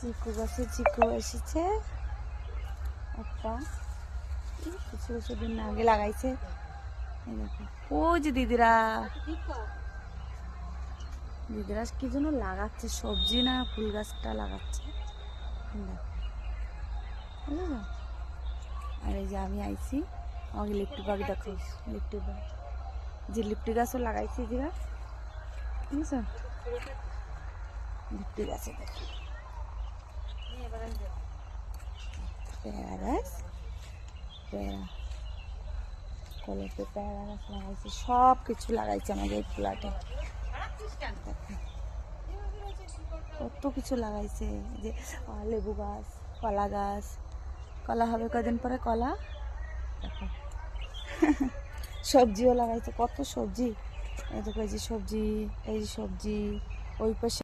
চিকু গাছে চিকু এসেছে একটা, কিছু কিছু দিন আগে লাগাইছে। ও যে দিদিরা দিদিরা কি জন্য লাগাচ্ছে, সবজি না ফুল গাছটা লাগাচ্ছে। আর এই যে আমি আইছি, আমাকে লিপটি বাগ দেখো, লিপটি বাগ যে লিপটি গাছও লাগাইছি দিরা, বুঝছ লিপটি গাছে দেখো পেয়ারা গাছ, পেয়ারা কলেতে পেয়ারা গাছ লাগাইছে, সব কিছু লাগাইছে আমাদের এই প্লাটে। কত কিছু লাগাইছে, যে লেবু গাছ, কলা গাছ, কলা হবে কদিন পরে কলা। দেখো সবজিও লাগাইছে, কত সবজি, এই দেখো এই যে সবজি, এই যে সবজি, ওই পাশে